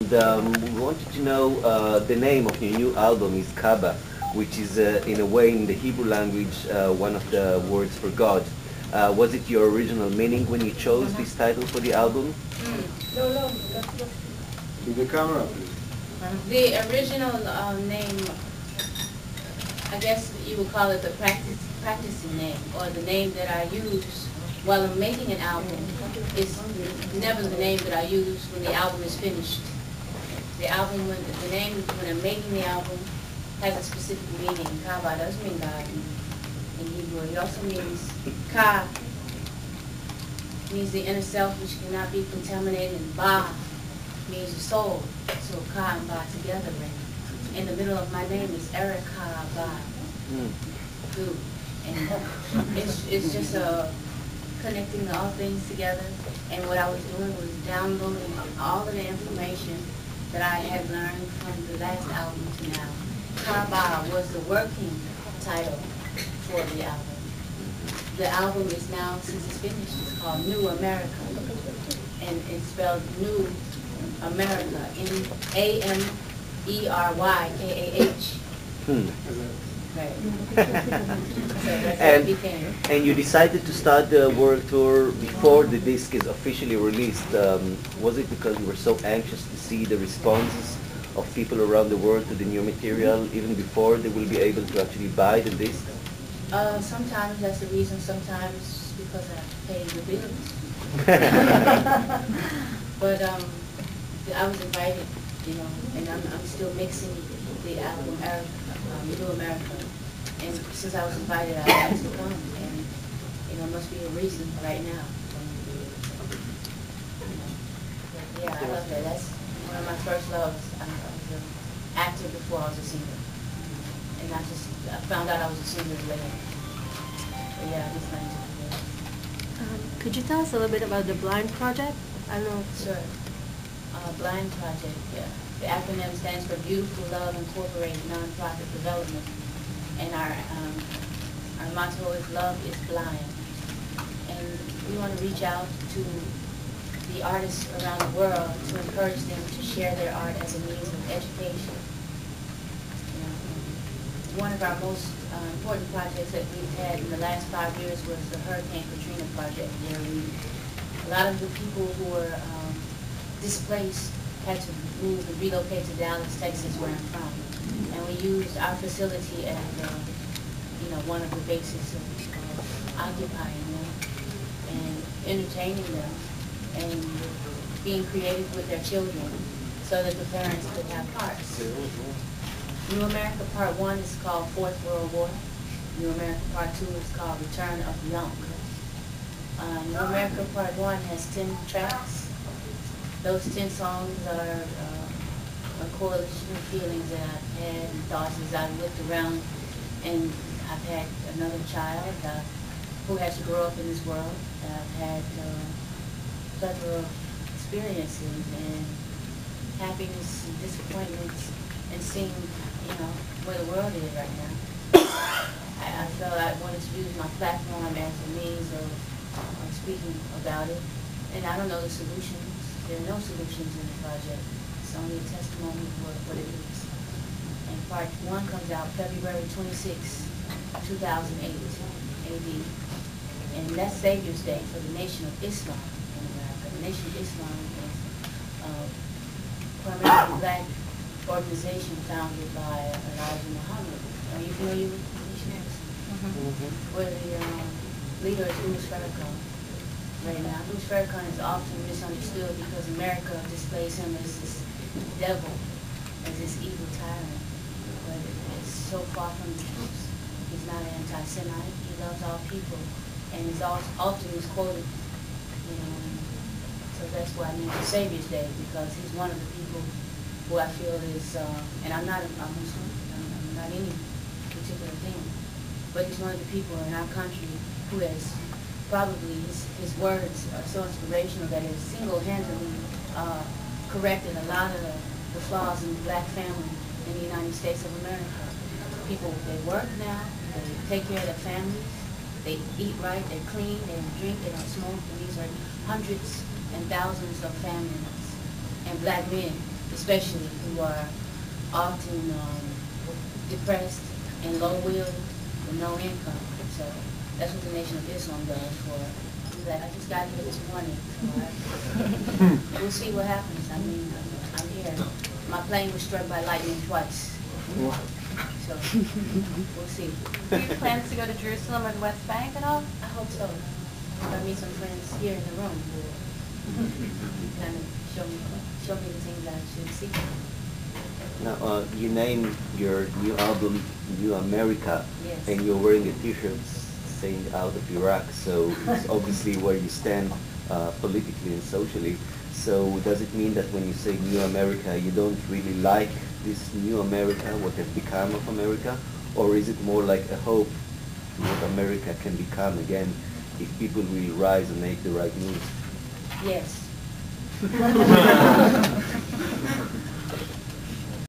We wanted to know the name of your new album is Kaaba, which is in a way in the Hebrew language one of the words for God. Was it your original meaning when you chose this title for the album? No. To the camera, please. The original name, I guess you would call it the practicing name, or the name that I use while I'm making an album. Is never the name that I use when the album is finished. The album, the name when I'm making the album has a specific meaning. Kaaba does mean God in Hebrew. It also means Ka means the inner self which cannot be contaminated, and Ba means the soul. So Ka and Ba together. In the middle of my name is Erykah Ba. And it's just connecting all things together. And what I was doing was downloading all of the information that I had learned from the last album to now. Kaaba was the working title for the album. The album is now, since it's finished, it's called New America. And it's spelled New America, N-A-M-E-R-Y-K-A-H. Right. So that's how it became. And you decided to start the world tour before the disc is officially released. Was it because you were so anxious to see the responses of people around the world to the new material, even before they will be able to actually buy the disc? Sometimes that's the reason, sometimes because I pay the bills. But I was invited, and I'm still mixing the album New America. And since I was invited, I had to come, and must be a reason right now. But yeah, I love that. That's one of my first loves. I was an actor before I was a singer, and I found out I was a singer later. But yeah, I just learned to do that. Could you tell us a little bit about the Blind Project? I don't know. Sure. Blind Project, yeah. The acronym stands for Beautiful Love Incorporated Nonprofit Development. And our motto is Love is Blind. And we want to reach out to the artists around the world to encourage them to share their art as a means of education. One of our most important projects that we've had in the last 5 years was the Hurricane Katrina project. A lot of the people who were displaced had to move and relocate to Dallas, Texas, where I'm from. And we used our facility as, one of the bases of occupying them and entertaining them and being creative with their children so that the parents could have parts. New America Part 1 is called Fourth World War. New America Part 2 is called Return of Young. New America Part 1 has 10 tracks. Those 10 songs are a coalition of feelings that I've had and thoughts as I've looked around, and I've had another child who has to grow up in this world. I've had plethora of experiences and happiness and disappointments, and seeing, where the world is right now. I felt I wanted to use my platform as a means of speaking about it, and I don't know the solutions. There are no solutions in the project. It's only a testimony for what it is. And Part 1 comes out February 26, 2008 AD. And that's Savior's Day for the Nation of Islam in America. The Nation of Islam is a primarily black organization founded by Elijah Muhammad. Are you familiar with the Nation of Islam? Where the leader is Erykah. Right now, Erykah is often misunderstood because America displays him as this devil, as this evil tyrant. But it's so far from the truth. He's not an anti-Semite. He loves all people, and his altar is quoted. So that's why I named it Savior's Day, because he's one of the people who I feel is, and I'm not a Muslim. I'm not any particular thing, but he's one of the people in our country who has probably his words are so inspirational that it single-handedly corrected a lot of the flaws in the black family in the United States of America. People, they work now, they take care of their families, they eat right, they clean, they don't drink, they don't smoke, and these are hundreds and thousands of families and black men especially who are often depressed and low-willed with no income. So that's what the Nation of Islam does for that. I just got here this morning, so we'll see what happens. I mean, I'm here. My plane was struck by lightning twice. So we'll see. Do you have plans to go to Jerusalem or the West Bank at all? I hope so. I hope I meet some friends here in the room who will kind of show me the things I should see. Now, you name your new album New America, Yes. and you're wearing a t-shirt saying out of Iraq, so it's obviously where you stand politically and socially. So does it mean that when you say New America, you don't really like this New America, what has become of America? Or is it more like a hope what America can become again if people will rise and make the right moves? Yes.